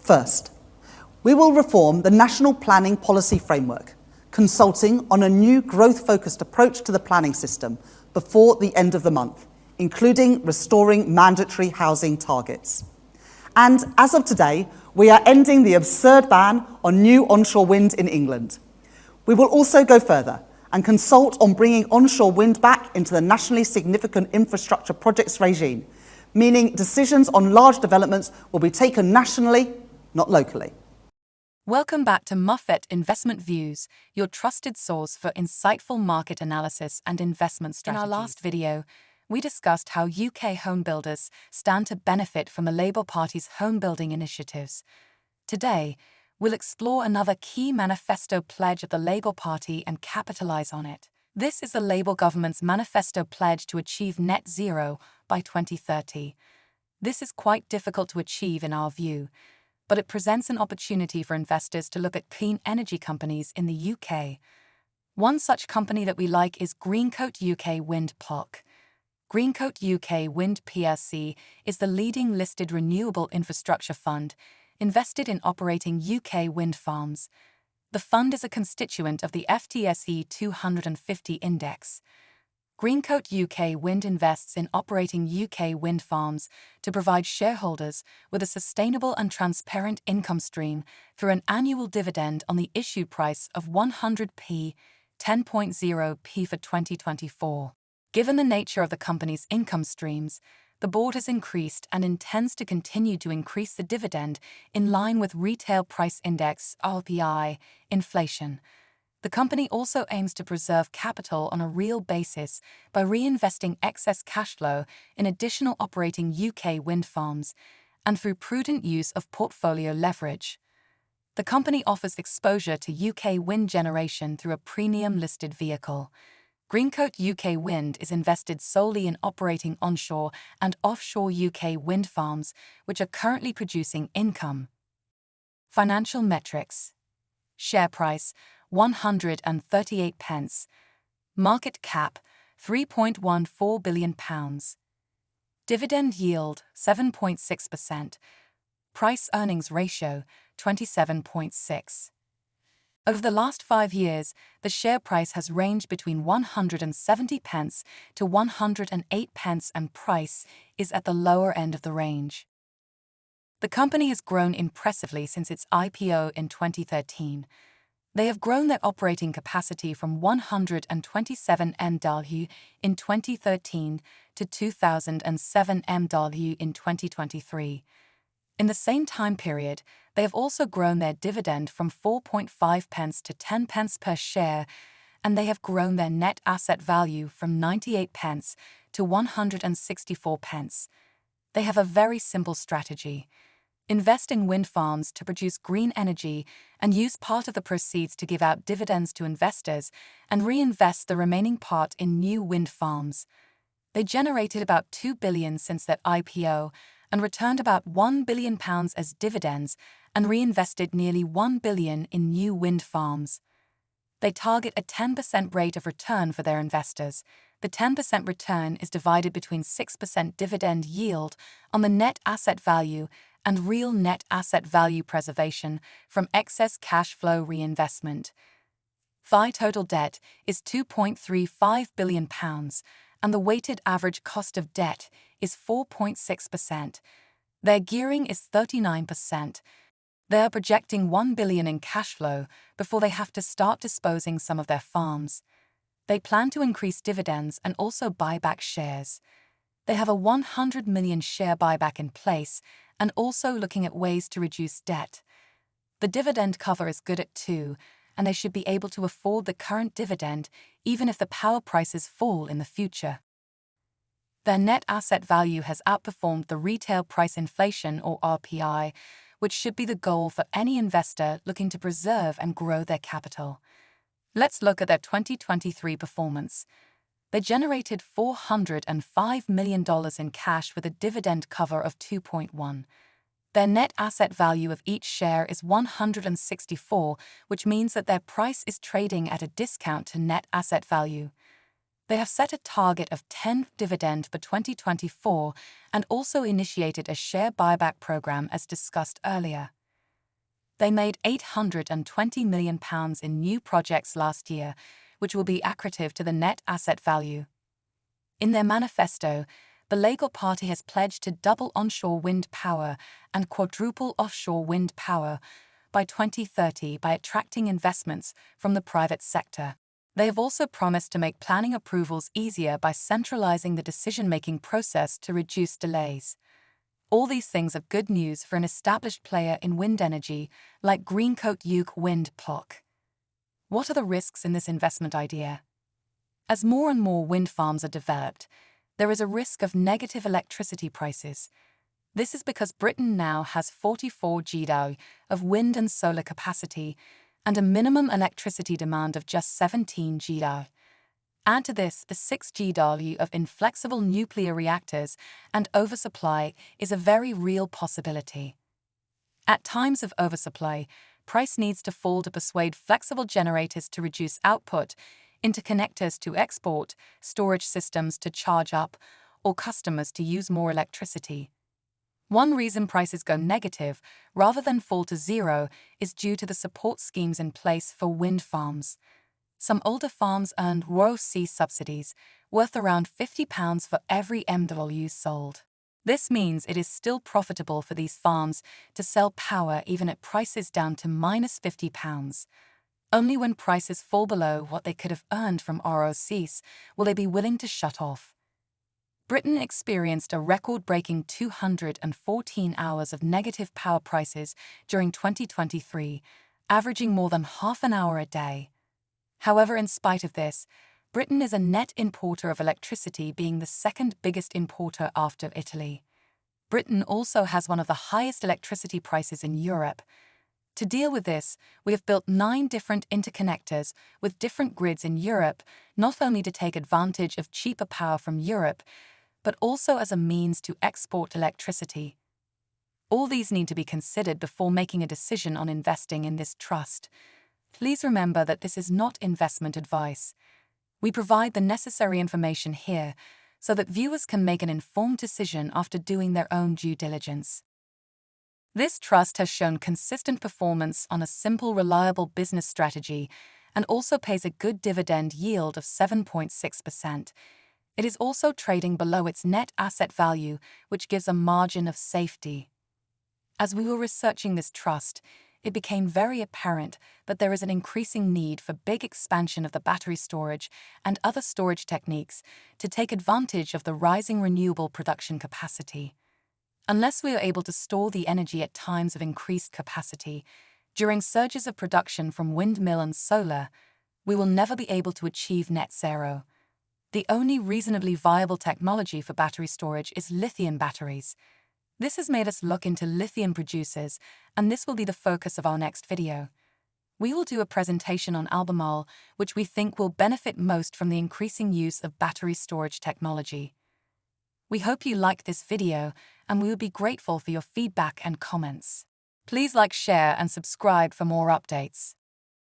First, we will reform the National Planning Policy Framework, consulting on a new growth-focused approach to the planning system before the end of the month, including restoring mandatory housing targets. And as of today, we are ending the absurd ban on new onshore wind in England. We will also go further and consult on bringing onshore wind back into the nationally significant infrastructure projects regime, meaning decisions on large developments will be taken nationally, not locally. Welcome back to Muffet Investment Views, your trusted source for insightful market analysis and investment strategies. In our last video, we discussed how UK home builders stand to benefit from the Labour Party's home building initiatives. Today, we'll explore another key manifesto pledge of the Labour Party and capitalise on it. This is the Labour government's manifesto pledge to achieve net zero by 2030. This is quite difficult to achieve in our view, but it presents an opportunity for investors to look at clean energy companies in the UK. One such company that we like is Greencoat UK Wind PLC. Greencoat UK Wind PLC is the leading listed renewable infrastructure fund invested in operating UK wind farms. The fund is a constituent of the FTSE 250 index. Greencoat UK Wind invests in operating UK wind farms to provide shareholders with a sustainable and transparent income stream through an annual dividend on the issue price of 100p, 10.0p for 2024. Given the nature of the company's income streams, the board has increased and intends to continue to increase the dividend in line with retail price index (RPI) inflation. The company also aims to preserve capital on a real basis by reinvesting excess cash flow in additional operating UK wind farms and through prudent use of portfolio leverage. The company offers exposure to UK wind generation through a premium listed vehicle. Greencoat UK Wind is invested solely in operating onshore and offshore UK wind farms, which are currently producing income. Financial metrics. Share price, 138 pence. Market cap, £3.14 billion. Dividend yield, 7.6%. Price-earnings ratio, 27.6. Over the last 5 years, the share price has ranged between 170 pence to 108 pence and price is at the lower end of the range. The company has grown impressively since its IPO in 2013. They have grown their operating capacity from 127 MW in 2013 to 2,007 MW in 2023. In the same time period, they have also grown their dividend from 4.5 pence to 10 pence per share, and they have grown their net asset value from 98 pence to 164 pence. They have a very simple strategy. Invest in wind farms to produce green energy and use part of the proceeds to give out dividends to investors and reinvest the remaining part in new wind farms. They generated about £2 billion since their IPO and returned about £1 billion as dividends and reinvested nearly £1 billion in new wind farms. They target a 10% rate of return for their investors. The 10% return is divided between 6% dividend yield on the net asset value and real net asset value preservation from excess cash flow reinvestment. FI total debt is £2.35 billion, and the weighted average cost of debt is 4.6%. Their gearing is 39%. They are projecting £1 billion in cash flow before they have to start disposing some of their farms. They plan to increase dividends and also buy back shares. They have a 100 million share buyback in place and also looking at ways to reduce debt. The dividend cover is good at 2, and they should be able to afford the current dividend even if the power prices fall in the future. Their net asset value has outperformed the retail price inflation or RPI, which should be the goal for any investor looking to preserve and grow their capital. Let's look at their 2023 performance. They generated $405 million in cash with a dividend cover of 2.1. Their net asset value of each share is 164, which means that their price is trading at a discount to net asset value. They have set a target of 10 dividend for 2024 and also initiated a share buyback program as discussed earlier. They made £820 million in new projects last year, which will be accretive to the net asset value. In their manifesto, the Labour Party has pledged to double onshore wind power and quadruple offshore wind power by 2030 by attracting investments from the private sector. They have also promised to make planning approvals easier by centralising the decision-making process to reduce delays. All these things are good news for an established player in wind energy like Greencoat UK Wind PLC. What are the risks in this investment idea? As more and more wind farms are developed, there is a risk of negative electricity prices. This is because Britain now has 44 GW of wind and solar capacity and a minimum electricity demand of just 17 GW. Add to this the 6 GW of inflexible nuclear reactors, and oversupply is a very real possibility. At times of oversupply, price needs to fall to persuade flexible generators to reduce output, interconnectors to export, storage systems to charge up, or customers to use more electricity. One reason prices go negative rather than fall to zero is due to the support schemes in place for wind farms. Some older farms earned ROC subsidies worth around £50 for every MW sold. This means it is still profitable for these farms to sell power even at prices down to -£50. Only when prices fall below what they could have earned from ROCs will they be willing to shut off. Britain experienced a record-breaking 214 hours of negative power prices during 2023, averaging more than half an hour a day. However, in spite of this, Britain is a net importer of electricity, being the second biggest importer after Italy. Britain also has one of the highest electricity prices in Europe. To deal with this, we have built 9 different interconnectors with different grids in Europe, not only to take advantage of cheaper power from Europe, but also as a means to export electricity. All these need to be considered before making a decision on investing in this trust. Please remember that this is not investment advice. We provide the necessary information here so that viewers can make an informed decision after doing their own due diligence. This trust has shown consistent performance on a simple, reliable business strategy and also pays a good dividend yield of 7.6%. It is also trading below its net asset value, which gives a margin of safety. As we were researching this trust, it became very apparent that there is an increasing need for big expansion of the battery storage and other storage techniques to take advantage of the rising renewable production capacity. Unless we are able to store the energy at times of increased capacity, during surges of production from windmill and solar, we will never be able to achieve net zero. The only reasonably viable technology for battery storage is lithium batteries. This has made us look into lithium producers, and this will be the focus of our next video. We will do a presentation on Albemarle, which we think will benefit most from the increasing use of battery storage technology. We hope you liked this video, and we would be grateful for your feedback and comments. Please like, share, and subscribe for more updates.